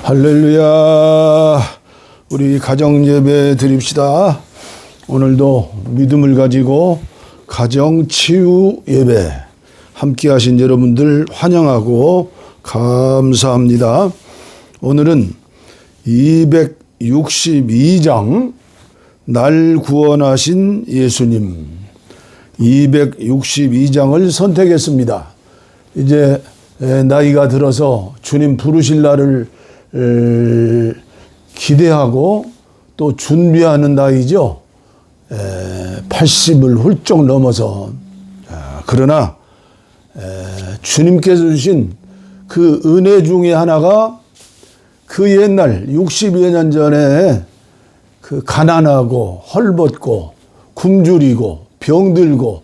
할렐루야. 우리 가정 예배 드립시다. 오늘도 믿음을 가지고 가정 치유 예배 함께 하신 여러분들 환영하고 감사합니다. 오늘은 262장 날 구원하신 예수님 262장을 선택했습니다. 이제 나이가 들어서 주님 부르실 날을 기대하고 또 준비하는 나이죠. 80을 훌쩍 넘어서. 그러나 주님께서 주신 그 은혜 중에 하나가 그 옛날 60여 년 전에 그 가난하고 헐벗고 굶주리고 병들고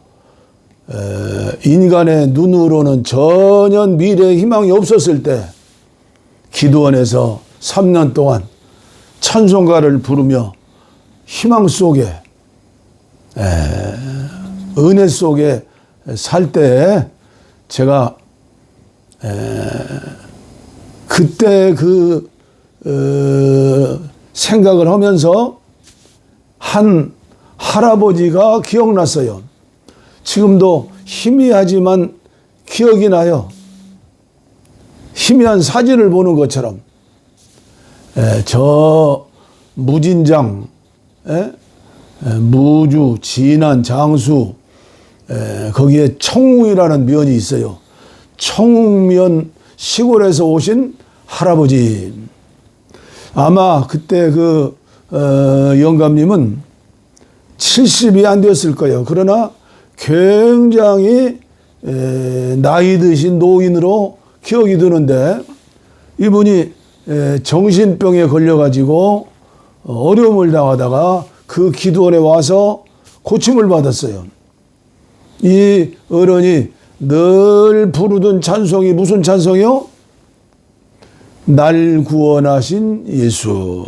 인간의 눈으로는 전혀 미래의 희망이 없었을 때 기도원에서 3년 동안 찬송가를 부르며 희망 속에 은혜 속에 살 때 제가 그때 그 생각을 하면서 한 할아버지가 기억났어요. 지금도 희미하지만 기억이 나요. 희미한 사진을 보는 것처럼 저 무진장, 무주, 진안, 장수 거기에 청웅이라는 면이 있어요. 청웅면 시골에서 오신 할아버지. 아마 그때 그 영감님은 70이 안 되었을 거예요. 그러나 굉장히 나이 드신 노인으로 기억이 드는데 이분이 정신병에 걸려가지고 어려움을 당하다가 그 기도원에 와서 고침을 받았어요. 이 어른이 늘 부르던 찬송이 무슨 찬송이요? 날 구원하신 예수.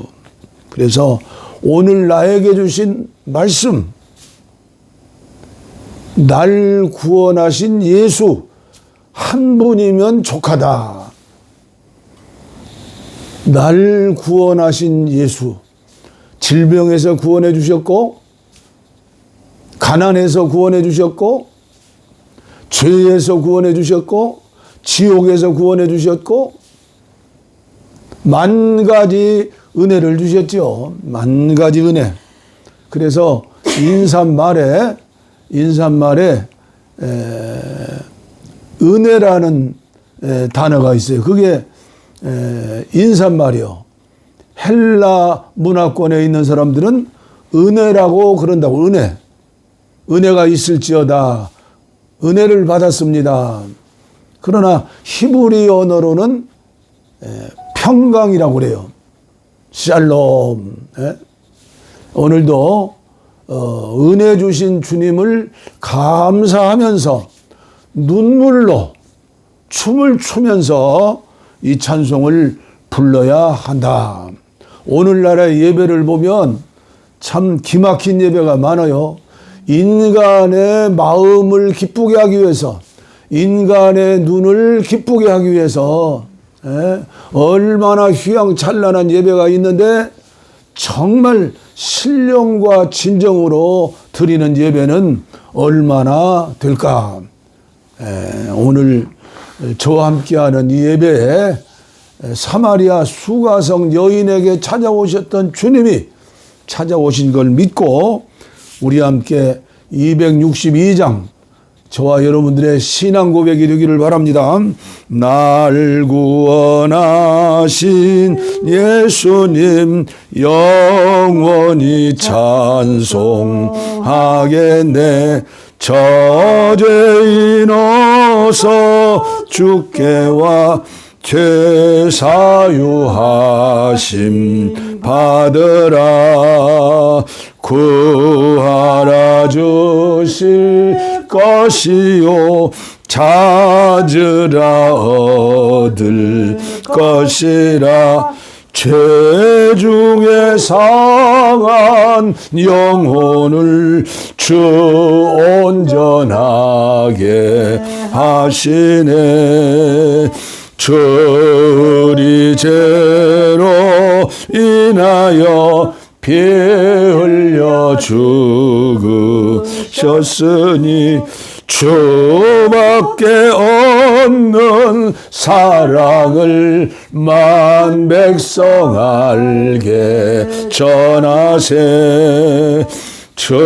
그래서 오늘 나에게 주신 말씀, 날 구원하신 예수 한 분이면 족하다. 날 구원하신 예수. 질병에서 구원해 주셨고, 가난에서 구원해 주셨고, 죄에서 구원해 주셨고, 지옥에서 구원해 주셨고, 만 가지 은혜를 주셨죠. 만 가지 은혜. 그래서 인사말에 은혜라는 단어가 있어요. 그게 인사말이요. 헬라 문화권에 있는 사람들은 은혜라고 그런다고. 은혜가 있을지어다. 은혜를 받았습니다. 그러나 히브리 언어로는 평강이라고 그래요. 샬롬. 오늘도 은혜 주신 주님을 감사하면서 눈물로 춤을 추면서 이 찬송을 불러야 한다. 오늘날의 예배를 보면 참 기막힌 예배가 많아요. 인간의 마음을 기쁘게 하기 위해서, 인간의 눈을 기쁘게 하기 위해서 얼마나 휘황찬란한 예배가 있는데 정말 신령과 진정으로 드리는 예배는 얼마나 될까. 오늘 저와 함께하는 이 예배에 사마리아 수가성 여인에게 찾아오셨던 주님이 찾아오신 걸 믿고 우리 함께 262장 저와 여러분들의 신앙 고백이 되기를 바랍니다. 날 구원하신 예수님 영원히 찬송하겠네. 저죄인 어서 주께 와 죄 사유하심 받으라. 구하라 주실 것이요 찾으라 얻을 것이라. 죄 중에 상한 영혼을 주 온전하게 하시네. 저리 죄로 인하여 피 흘려 죽으셨으니 주밖에 없는 사랑을 만 백성 알게 전하세. 저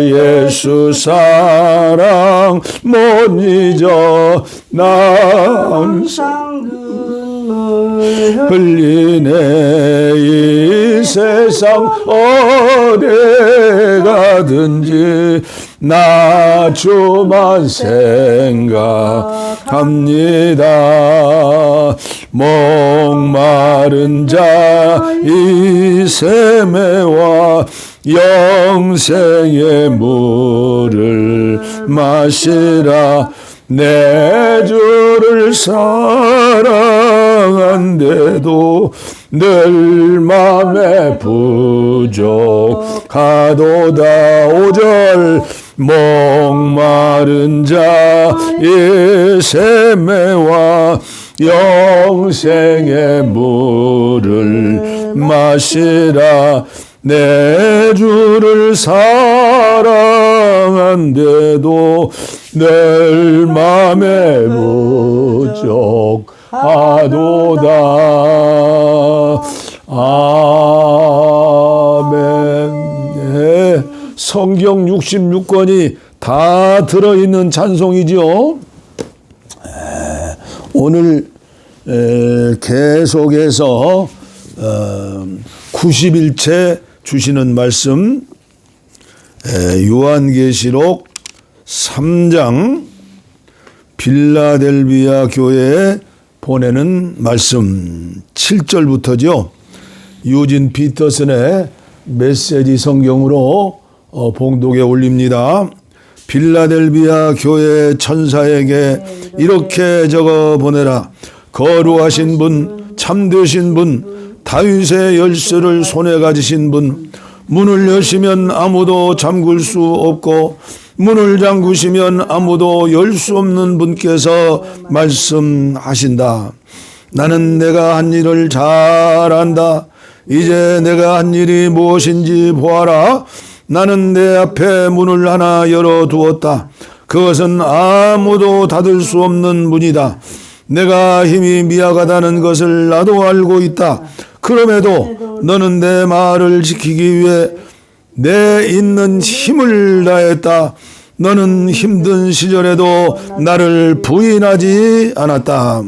예수 사랑 못 잊어 나 항상 눈물 흘리네. 이 세상 어디 가든지 나 주만 생각합니다. 목마른 자 이 샘에와 영생의 물을 마시라. 내 주를 사랑한데도 늘 맘에 부족하도다. 5절 목마른 자 이 샘에와 영생의 물을 마시라. 내 주를 사랑한데도 늘 맘에 부족하도다. 아멘. 네, 성경 66권이 다 들어있는 찬송이죠. 오늘 계속해서 91체 주시는 말씀, 요한계시록 3장 빌라델비아 교회에 보내는 말씀 7절부터죠. 유진 피터슨의 메시지 성경으로 봉독에 올립니다. 빌라델비아 교회 천사에게 이렇게 적어 보내라. 거룩하신 분, 참되신 분, 다윗의 열쇠를 손에 가지신 분, 문을 여시면 아무도 잠글 수 없고 문을 잠그시면 아무도 열 수 없는 분께서 말씀하신다. 나는 내가 한 일을 잘 안다. 이제 내가 한 일이 무엇인지 보아라. 나는 내 앞에 문을 하나 열어두었다. 그것은 아무도 닫을 수 없는 문이다. 내가 힘이 미약하다는 것을 나도 알고 있다. 그럼에도 너는 내 말을 지키기 위해 내 있는 힘을 다했다. 너는 힘든 시절에도 나를 부인하지 않았다.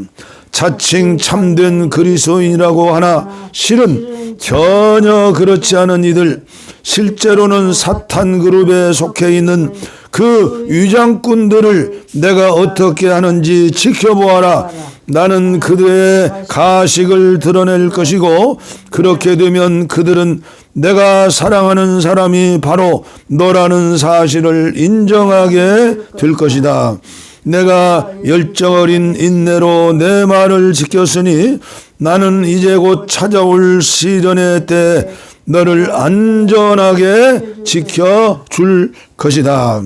자칭 참된 그리스도인이라고 하나 실은 전혀 그렇지 않은 이들, 실제로는 사탄 그룹에 속해 있는 그 위장꾼들을 내가 어떻게 하는지 지켜보아라. 나는 그들의 가식을 드러낼 것이고 그렇게 되면 그들은 내가 사랑하는 사람이 바로 너라는 사실을 인정하게 될 것이다. 내가 열정 어린 인내로 내 말을 지켰으니 나는 이제 곧 찾아올 시련의 때 너를 안전하게 지켜줄 것이다.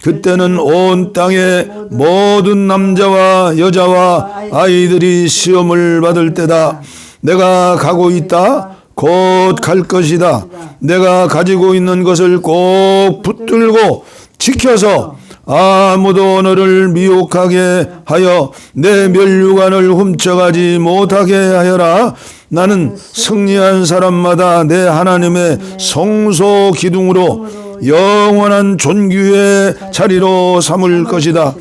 그때는 온 땅의 모든 남자와 여자와 아이들이 시험을 받을 때다. 내가 가고 있다. 곧 갈 것이다. 내가 가지고 있는 것을 꼭 붙들고 지켜서 아무도 너를 미혹하게 하여 내 면류관을 훔쳐가지 못하게 하여라. 나는 승리한 사람마다 내 하나님의 성소 기둥으로 영원한 존귀의 자리로 삼을 것이다.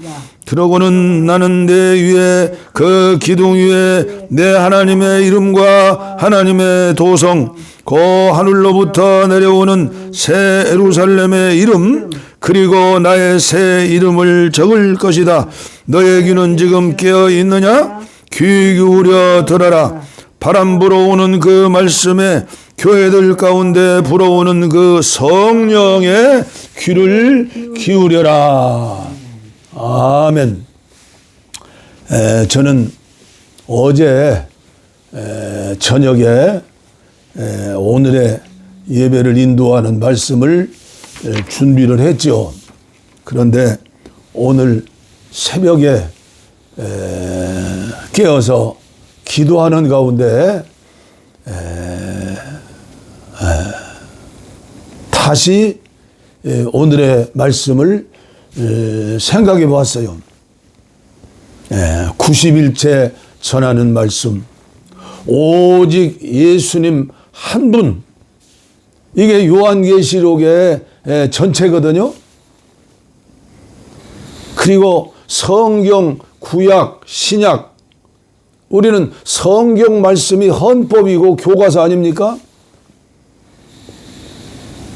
그러고는 나는 내 위에 그 기둥 위에 내 하나님의 이름과 하나님의 도성 그 하늘로부터 내려오는 새 예루살렘의 이름 그리고 나의 새 이름을 적을 것이다. 너의 귀는 지금 깨어 있느냐? 귀 기울여 들어라. 바람 불어오는 그 말씀에 교회들 가운데 불어오는 그 성령의 귀를 기울여라. 아멘. 저는 어제 저녁에 오늘의 예배를 인도하는 말씀을 준비를 했죠. 그런데 오늘 새벽에 깨어서 기도하는 가운데 다시 오늘의 말씀을 생각해 보았어요. 90일째 전하는 말씀, 오직 예수님 한 분, 이게 요한계시록의 전체거든요. 그리고 성경, 구약, 신약, 우리는 성경 말씀이 헌법이고 교과서 아닙니까?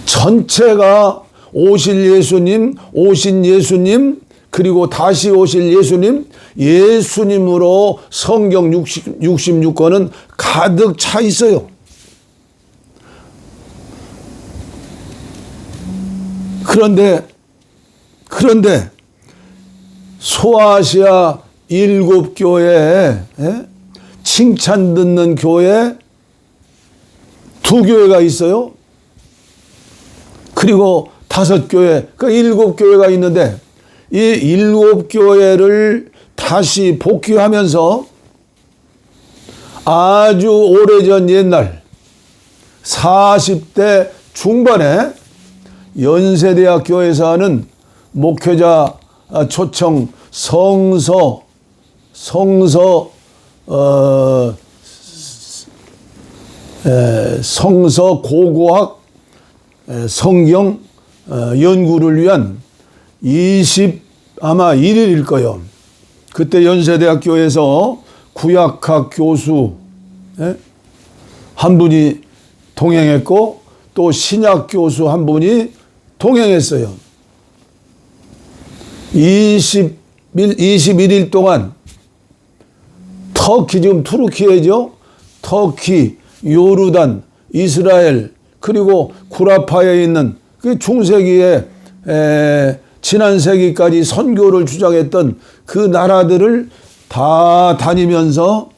전체가 오실 예수님, 오신 예수님, 그리고 다시 오실 예수님, 예수님으로 성경 66권은 가득 차 있어요. 그런데 소아시아 7교회에 칭찬 듣는 교회 2교회가 있어요. 그리고 5교회, 그 7교회가 있는데 이 7교회를 다시 복귀하면서 아주 오래전 옛날 40대 중반에 연세대학교에서 하는 목회자 초청 성서 고고학 성경 연구를 위한 아마 1일일 거예요. 그때 연세대학교에서 구약학 교수 한 분이 동행했고 또 신약 교수 한 분이 동행했어요. 21일 동안 터키, 지금 투르키예죠. 터키, 요르단, 이스라엘, 그리고 구라파에 있는 그 중세기에 지난 세기까지 선교를 주장했던 그 나라들을 다 다니면서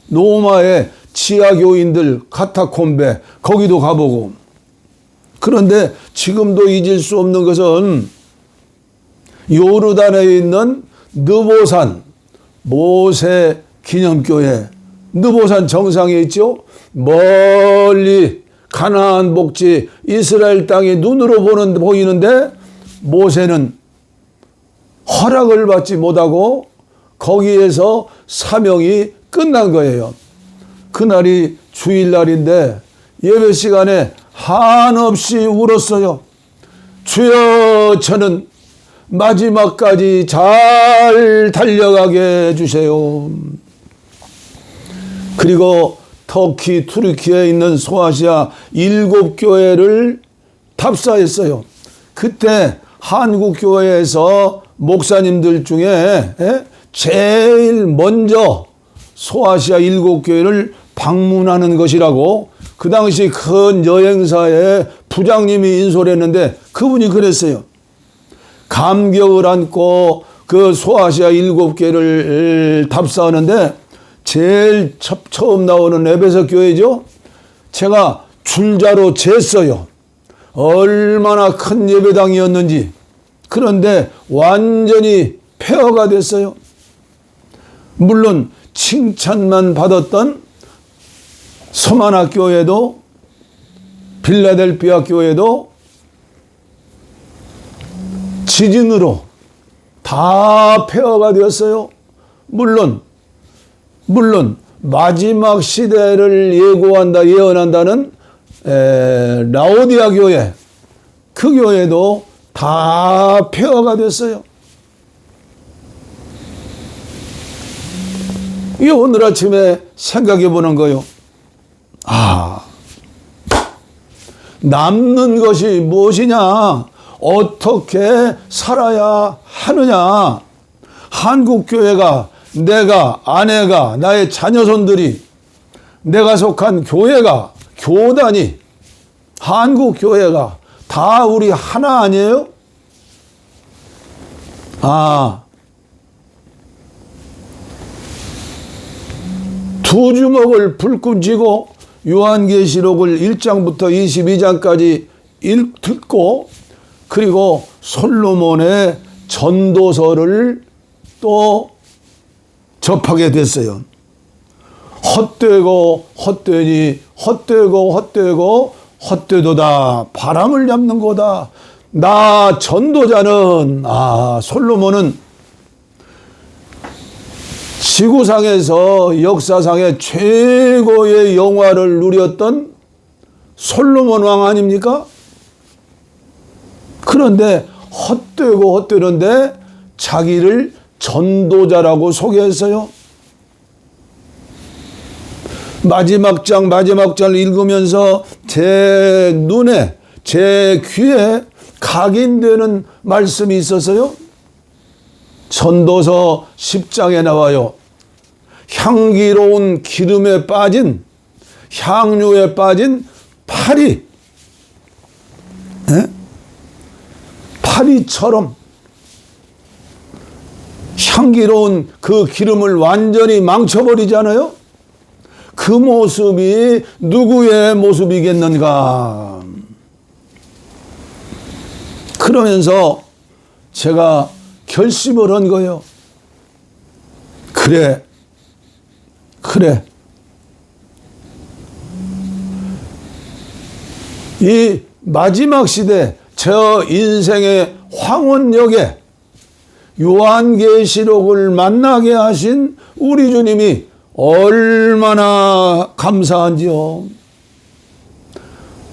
로마의 지하교인들 카타콤베 거기도 가보고, 그런데 지금도 잊을 수 없는 것은 요르단에 있는 느보산 모세 기념교회, 느보산 정상에 있죠. 멀리 가나안 복지 이스라엘 땅이 눈으로 보이는데 모세는 허락을 받지 못하고 거기에서 사명이 끝난 거예요. 그날이 주일날인데 예배 시간에 한없이 울었어요. 주여, 저는 마지막까지 잘 달려가게 해주세요. 그리고 터키, 투르키에 있는 소아시아 7교회를 답사했어요. 그때 한국교회에서 목사님들 중에 제일 먼저 소아시아 7교회를 방문하는 것이라고 그 당시 큰 여행사의 부장님이 인솔 했는데 그분이 그랬어요. 감격을 안고 그 소아시아 7교회를 답사하는데 제일 처음 나오는 에베소 교회죠. 제가 줄자로 쟀어요. 얼마나 큰 예배당이었는지. 그런데 완전히 폐허가 됐어요. 물론 칭찬만 받았던 서마나 교회도, 빌라델피아 교회도 지진으로 다 폐허가 되었어요. 물론 마지막 시대를 예언한다는 라오디아 교회, 그 교회도 다 폐허가 됐어요. 이 오늘 아침에 생각해 보는 거요. 남는 것이 무엇이냐? 어떻게 살아야 하느냐? 한국교회가, 내가, 아내가, 나의 자녀손들이, 내가 속한 교회가, 교단이, 한국교회가 다 우리 하나 아니에요? 두 주먹을 불끈 쥐고 요한계시록을 1장부터 22장까지 읽고, 그리고 솔로몬의 전도서를 또 접하게 됐어요. 헛되고 헛되니 헛되고 헛되고 헛되도다. 바람을 잡는 거다. 나 전도자는 솔로몬은 지구상에서 역사상의 최고의 영화를 누렸던 솔로몬 왕 아닙니까? 그런데 헛되고 헛되는데 자기를 전도자라고 소개했어요. 마지막 장을 읽으면서 제 눈에, 제 귀에 각인되는 말씀이 있었어요. 전도서 10장에 나와요. 향기로운 기름에 빠진, 향료에 빠진 파리, 파리처럼 향기로운 그 기름을 완전히 망쳐버리잖아요. 그 모습이 누구의 모습이겠는가. 그러면서 제가 결심을 한 거예요. 그래. 이 마지막 시대, 저 인생의 황혼역에 요한계시록을 만나게 하신 우리 주님이 얼마나 감사한지요.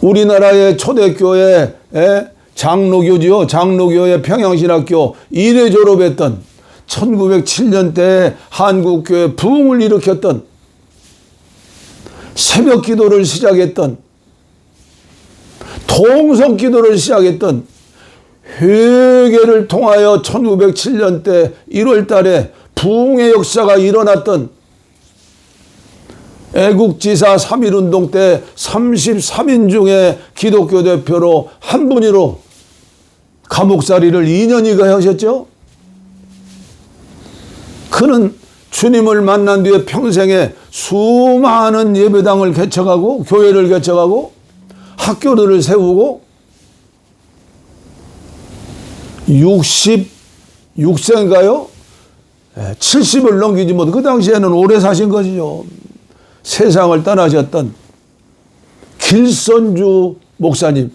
우리나라의 초대교회 장로교지요. 장로교회 평양신학교 1회 졸업했던 1907년대 한국교회 부흥을 일으켰던 새벽 기도를 시작했던 통성기도를 시작했던 회개를 통하여 1907년대 1월 달에 부흥의 역사가 일어났던 애국지사 3.1운동 때 33인 중에 기독교 대표로 한 분으로 감옥살이를 2년이가 하셨죠. 그는 주님을 만난 뒤에 평생에 수많은 예배당을 개척하고 교회를 개척하고 학교들을 세우고 66세인가요? 70을 넘기지 못해 그 당시에는 오래 사신 것이죠. 세상을 떠나셨던 길선주 목사님.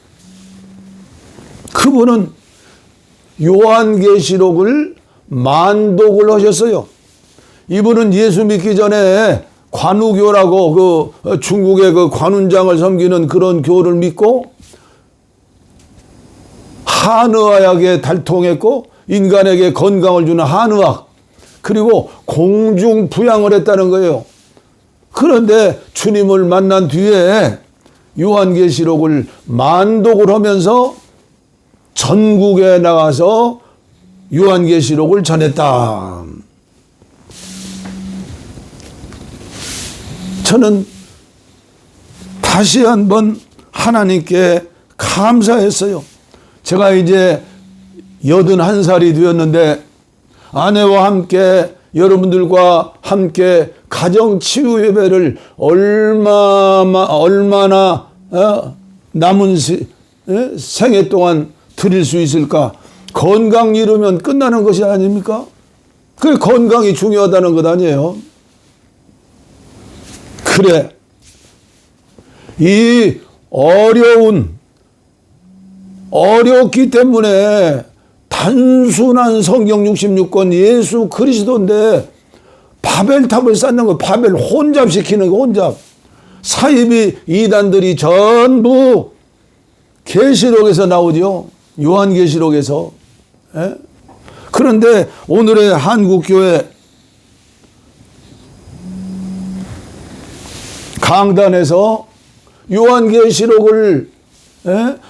그분은 요한계시록을 만독을 하셨어요. 이분은 예수 믿기 전에 관우교라고 그 중국의 그 관운장을 섬기는 그런 교를 믿고 한의학에 달통했고 인간에게 건강을 주는 한의학 그리고 공중부양을 했다는 거예요. 그런데 주님을 만난 뒤에 요한계시록을 만독을 하면서 전국에 나가서 요한계시록을 전했다. 저는 다시 한번 하나님께 감사했어요. 제가 이제 81살이 되었는데 아내와 함께 여러분들과 함께 가정치유 예배를 얼마나 남은 생애 동안 드릴 수 있을까? 건강 잃으면 끝나는 것이 아닙니까? 그 건강이 중요하다는 것 아니에요? 그래. 이 어렵기 때문에 단순한 성경 66권 예수 그리스도인데 바벨탑을 쌓는 거, 바벨 혼잡시키는 거, 혼잡. 사이비 이단들이 전부 계시록에서 나오죠. 요한계시록에서. 그런데 오늘의 한국교회 강단에서 요한계시록을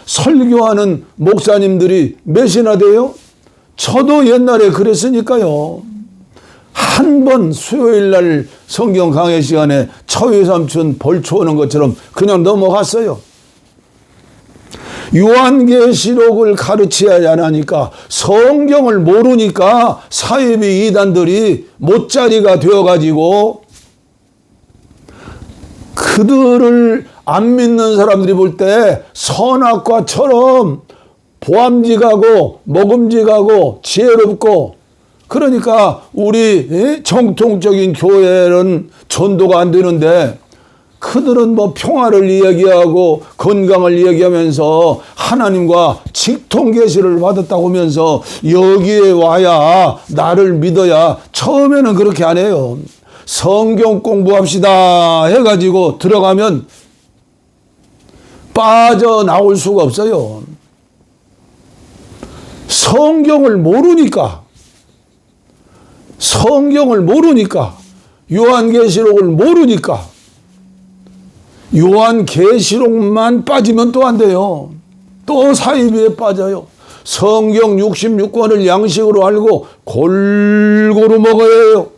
설교하는 목사님들이 몇이나 돼요? 저도 옛날에 그랬으니까요. 한 번 수요일 날 성경 강해 시간에 처유삼촌 벌초 오는 것처럼 그냥 넘어갔어요. 요한계시록을 가르쳐야 하니까 성경을 모르니까 사이비 이단들이 못자리가 되어가지고 그들을 안 믿는 사람들이 볼 때 선악과처럼 보암직하고 먹음직하고 지혜롭고 그러니까 우리 정통적인 교회는 전도가 안 되는데 그들은 뭐 평화를 이야기하고 건강을 이야기하면서 하나님과 직통 계시를 받았다고 하면서 여기에 와야 나를 믿어야 처음에는 그렇게 안 해요. 성경 공부합시다 해가지고 들어가면 빠져나올 수가 없어요. 성경을 모르니까 요한계시록을 모르니까 요한계시록만 빠지면 또 안 돼요. 또 사이비에 빠져요. 성경 66권을 양식으로 알고 골고루 먹어야 해요.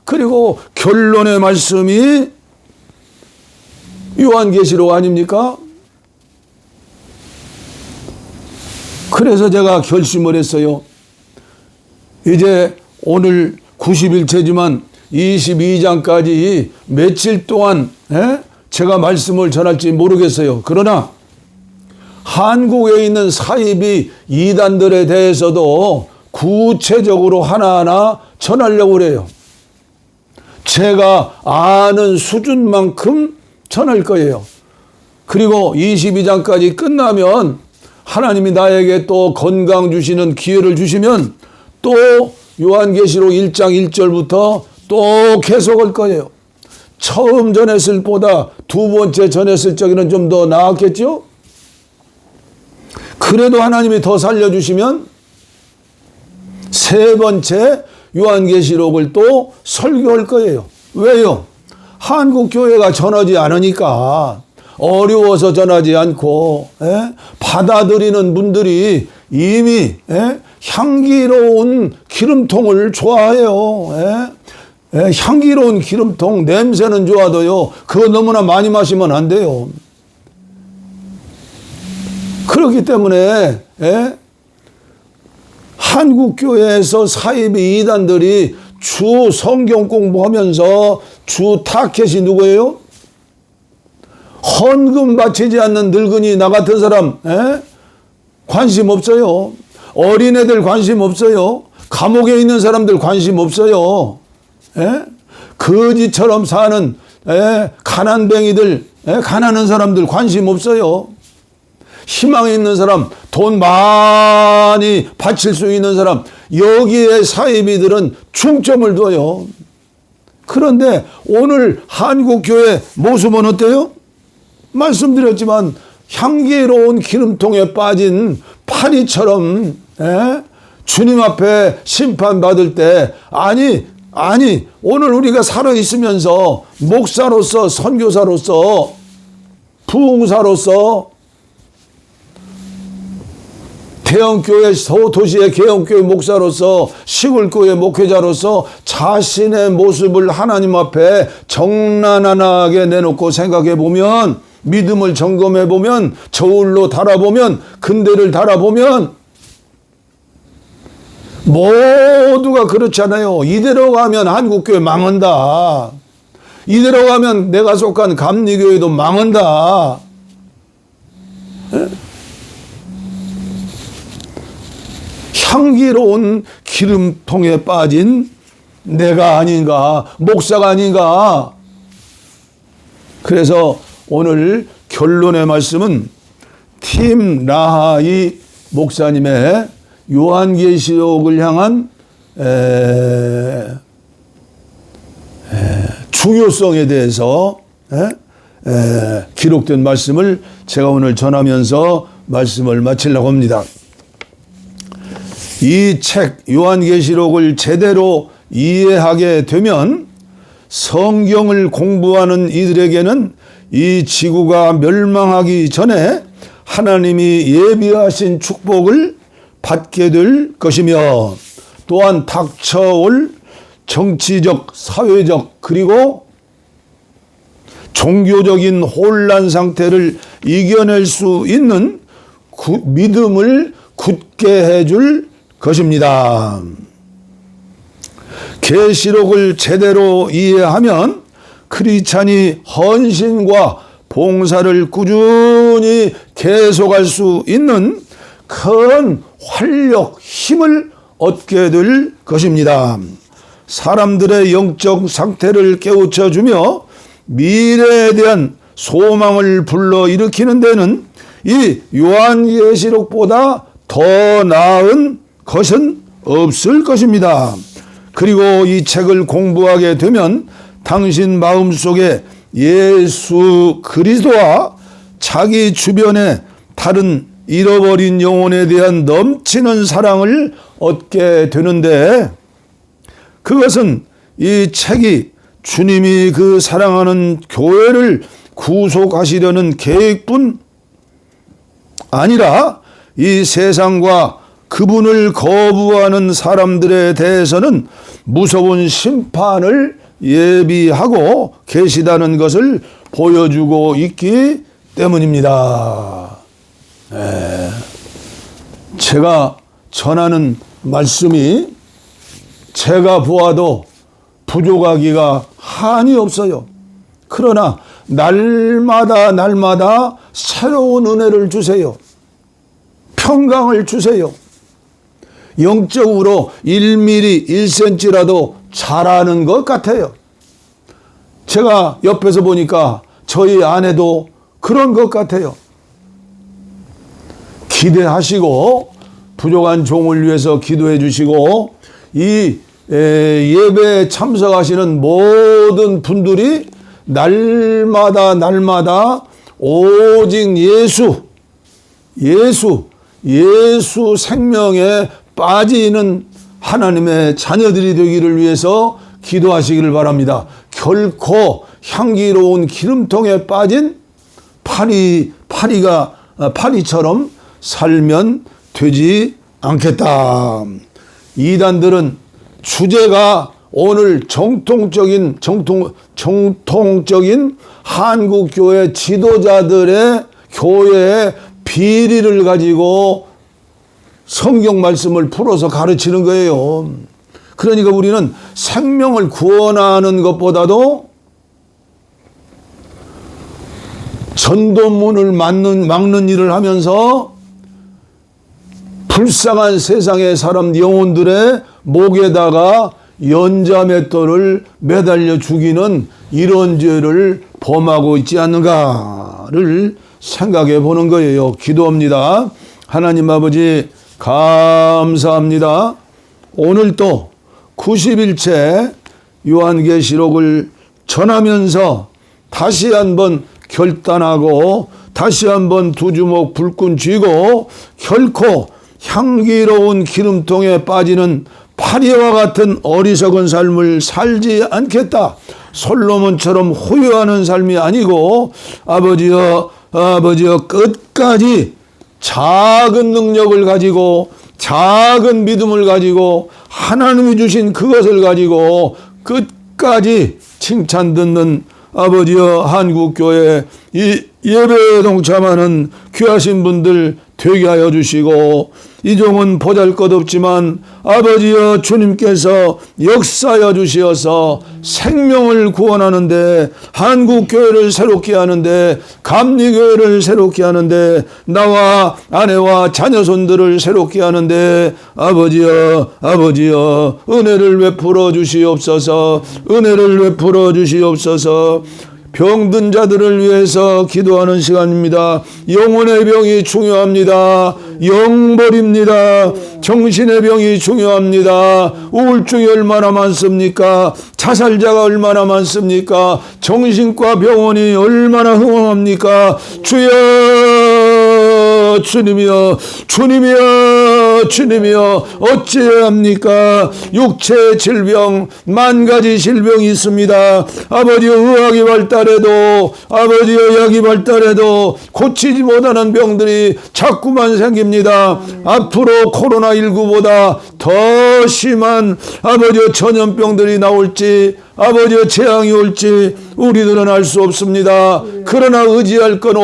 그리고 결론의 말씀이 요한계시록 아닙니까? 그래서 제가 결심을 했어요. 이제 오늘 90일째지만 22장까지 며칠 동안 제가 말씀을 전할지 모르겠어요. 그러나 한국에 있는 사이비 이단들에 대해서도 구체적으로 하나하나 전하려고 그래요. 제가 아는 수준만큼 전할 거예요. 그리고 22장까지 끝나면 하나님이 나에게 또 건강 주시는 기회를 주시면 또 요한계시록 1장 1절부터 또 계속할 거예요. 처음 전했을 보다 두 번째 전했을 적에는 좀 더 나았겠죠? 그래도 하나님이 더 살려주시면 세 번째 요한계시록을 또 설교할 거예요. 왜요? 한국 교회가 전하지 않으니까 어려워서 전하지 않고 받아들이는 분들이 이미 향기로운 기름통을 좋아해요. 향기로운 기름통 냄새는 좋아도요 그거 너무나 많이 마시면 안 돼요. 그렇기 때문에 한국 교회에서 사이비 이단들이 주 성경 공부하면서 주 타켓이 누구예요? 헌금 바치지 않는 늙은이 나 같은 사람 관심 없어요. 어린애들 관심 없어요. 감옥에 있는 사람들 관심 없어요. 거지처럼 사는 가난뱅이들 가난한 사람들 관심 없어요. 희망이 있는 사람 돈 많이 바칠 수 있는 사람 여기에 사이비들은 중점을 둬요. 그런데 오늘 한국교회 모습은 어때요? 말씀드렸지만 향기로운 기름통에 빠진 파리처럼 주님 앞에 심판받을 때 아니 오늘 우리가 살아있으면서 목사로서 선교사로서 부흥사로서 대형교회 도시의 개혁교회 목사로서 시골교회 목회자로서 자신의 모습을 하나님 앞에 정난하게 내놓고 생각해 보면 믿음을 점검해 보면 저울로 달아보면 근대를 달아보면 모두가 그렇잖아요. 이대로 가면 한국교회 망한다. 이대로 가면 내가 속한 감리교회도 망한다. 향기로운 기름통에 빠진 내가 아닌가, 목사가 아닌가. 그래서 오늘 결론의 말씀은 팀 라하이 목사님의 요한계시록을 향한 중요성에 대해서 기록된 말씀을 제가 오늘 전하면서 말씀을 마치려고 합니다. 이 책 요한계시록을 제대로 이해하게 되면 성경을 공부하는 이들에게는 이 지구가 멸망하기 전에 하나님이 예비하신 축복을 받게 될 것이며 또한 닥쳐올 정치적, 사회적 그리고 종교적인 혼란 상태를 이겨낼 수 있는 믿음을 굳게 해줄 것입니다. 계시록을 제대로 이해하면 크리스찬이 헌신과 봉사를 꾸준히 계속할 수 있는 큰 활력, 힘을 얻게 될 것입니다. 사람들의 영적 상태를 깨우쳐주며 미래에 대한 소망을 불러일으키는 데는 이 요한계시록보다 더 나은 것은 없을 것입니다. 그리고 이 책을 공부하게 되면 당신 마음속에 예수 그리스도와 자기 주변의 다른 잃어버린 영혼에 대한 넘치는 사랑을 얻게 되는데, 그것은 이 책이 주님이 그 사랑하는 교회를 구속하시려는 계획뿐 아니라 이 세상과 그분을 거부하는 사람들에 대해서는 무서운 심판을 예비하고 계시다는 것을 보여주고 있기 때문입니다. 제가 전하는 말씀이 제가 보아도 부족하기가 한이 없어요. 그러나 날마다 새로운 은혜를 주세요. 평강을 주세요. 영적으로 1mm, 1cm라도 자라는 것 같아요. 제가 옆에서 보니까 저희 아내도 그런 것 같아요. 기대하시고 부족한 종을 위해서 기도해 주시고 이 예배에 참석하시는 모든 분들이 날마다 오직 예수 생명에 빠지는 하나님의 자녀들이 되기를 위해서 기도하시기를 바랍니다. 결코 향기로운 기름통에 빠진 파리처럼 살면 되지 않겠다. 이단들은 주제가 오늘 정통적인 한국교회 지도자들의 교회의 비리를 가지고 성경 말씀을 풀어서 가르치는 거예요. 그러니까 우리는 생명을 구원하는 것보다도 전도문을 막는 일을 하면서 불쌍한 세상의 사람 영혼들의 목에다가 연자맷돌을 매달려 죽이는 이런 죄를 범하고 있지 않는가를 생각해 보는 거예요. 기도합니다. 하나님 아버지 감사합니다. 오늘 또 91체 요한계시록을 전하면서 다시 한번 결단하고 다시 한번 두 주먹 불끈 쥐고 결코 향기로운 기름통에 빠지는 파리와 같은 어리석은 삶을 살지 않겠다. 솔로몬처럼 후회하는 삶이 아니고 아버지여 끝까지 작은 능력을 가지고 작은 믿음을 가지고 하나님이 주신 그것을 가지고 끝까지 칭찬 듣는 아버지여 한국교회 이 예배에 동참하는 귀하신 분들 되게 하여 주시고 이종은 보잘것없지만 아버지여 주님께서 역사하여 주시어서 생명을 구원하는데 한국교회를 새롭게 하는데 감리교회를 새롭게 하는데 나와 아내와 자녀손들을 새롭게 하는데 아버지여 은혜를 베풀어 주시옵소서. 은혜를 베풀어 주시옵소서. 병든 자들을 위해서 기도하는 시간입니다. 영혼의 병이 중요합니다. 영벌입니다. 정신의 병이 중요합니다. 우울증이 얼마나 많습니까? 자살자가 얼마나 많습니까? 정신과 병원이 얼마나 흥황합니까? 주여 주님이여 어찌해야 합니까? 육체의 질병 만 가지 질병이 있습니다. 아버지여 의학이 발달해도 아버지여 약이 발달해도 고치지 못하는 병들이 자꾸만 생깁니다. 앞으로 코로나19보다 더 심한 아버지여 전염병들이 나올지 아버지여 재앙이 올지 우리들은 알 수 없습니다. 그러나 의지할 건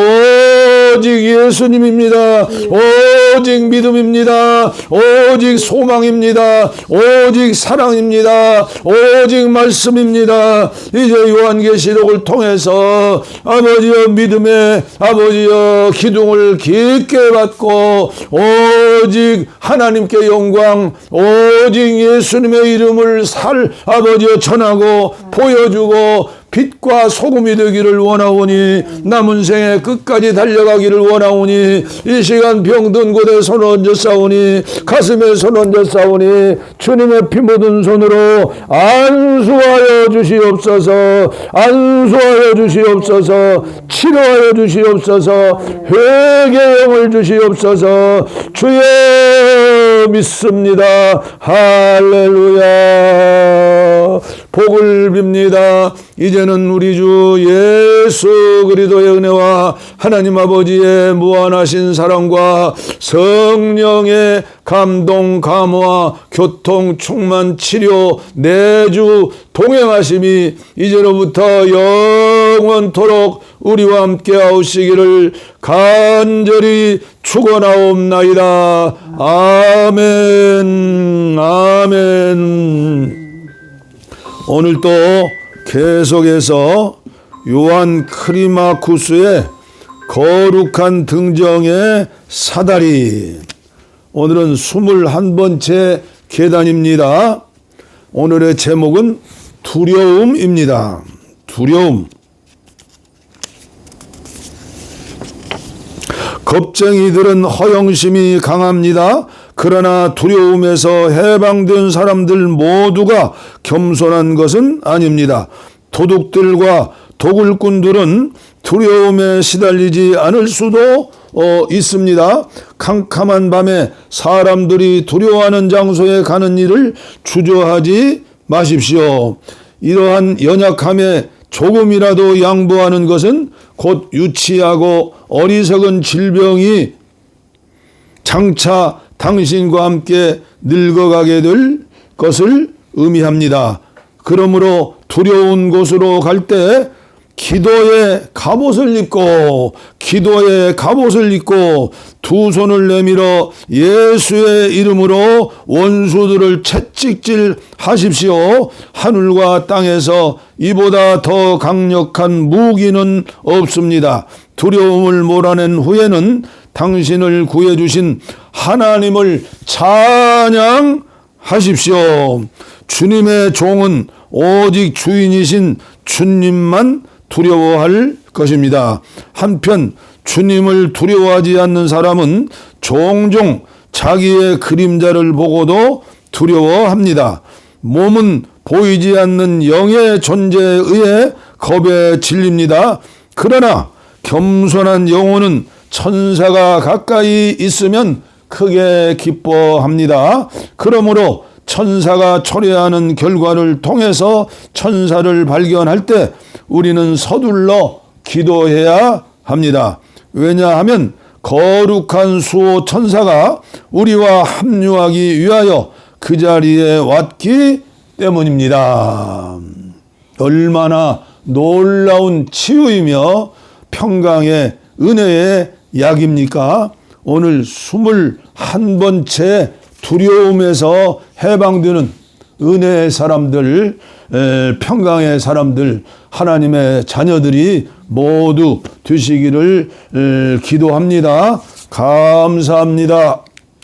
오직 예수님입니다. 오직 믿음입니다. 오직 소망입니다. 오직 사랑입니다. 오직 말씀입니다. 이제 요한계시록을 통해서 아버지여 믿음의 아버지여 기둥을 깊게 받고 오직 하나님께 영광, 오직 예수님의 이름을 아버지여 전하고 보여주고 빛과 소금이 되기를 원하오니 남은 생에 끝까지 달려가기를 원하오니 이 시간 병든 곳에 손 얹어 싸우니 가슴에 손 얹어 싸우니 주님의 피 묻은 손으로 안수하여 주시옵소서. 안수하여 주시옵소서. 치료하여 주시옵소서. 회개의 영을 주시옵소서. 주여 믿습니다. 할렐루야. 복을 빕니다. 이제는 우리 주 예수 그리스도의 은혜와 하나님 아버지의 무한하신 사랑과 성령의 감동, 감화, 교통, 충만, 치료, 내주, 동행하심이 이제로부터 영원토록 우리와 함께 하시기를 간절히 축원하옵나이다. 아멘. 아멘. 오늘도 계속해서 요한 크리마쿠스의 거룩한 등정의 사다리, 오늘은 21번째 계단입니다. 오늘의 제목은 두려움입니다. 두려움. 겁쟁이들은 허영심이 강합니다. 그러나 두려움에서 해방된 사람들 모두가 겸손한 것은 아닙니다. 도둑들과 도굴꾼들은 두려움에 시달리지 않을 수도 있습니다. 캄캄한 밤에 사람들이 두려워하는 장소에 가는 일을 주저하지 마십시오. 이러한 연약함에 조금이라도 양보하는 것은 곧 유치하고 어리석은 질병이 장차 당신과 함께 늙어가게 될 것을 의미합니다. 그러므로 두려운 곳으로 갈 때 기도의 갑옷을 입고 두 손을 내밀어 예수의 이름으로 원수들을 채찍질 하십시오. 하늘과 땅에서 이보다 더 강력한 무기는 없습니다. 두려움을 몰아낸 후에는 당신을 구해주신 하나님을 찬양하십시오. 주님의 종은 오직 주인이신 주님만 두려워할 것입니다. 한편 주님을 두려워하지 않는 사람은 종종 자기의 그림자를 보고도 두려워합니다. 몸은 보이지 않는 영의 존재에 의해 겁에 질립니다. 그러나 겸손한 영혼은 천사가 가까이 있으면 크게 기뻐합니다. 그러므로 천사가 초래하는 결과를 통해서 천사를 발견할 때 우리는 서둘러 기도해야 합니다. 왜냐하면 거룩한 수호 천사가 우리와 합류하기 위하여 그 자리에 왔기 때문입니다. 얼마나 놀라운 치유이며 평강의 은혜의 약입니까? 오늘 21번째 두려움에서 해방되는 은혜의 사람들, 평강의 사람들, 하나님의 자녀들이 모두 되시기를 기도합니다. 감사합니다.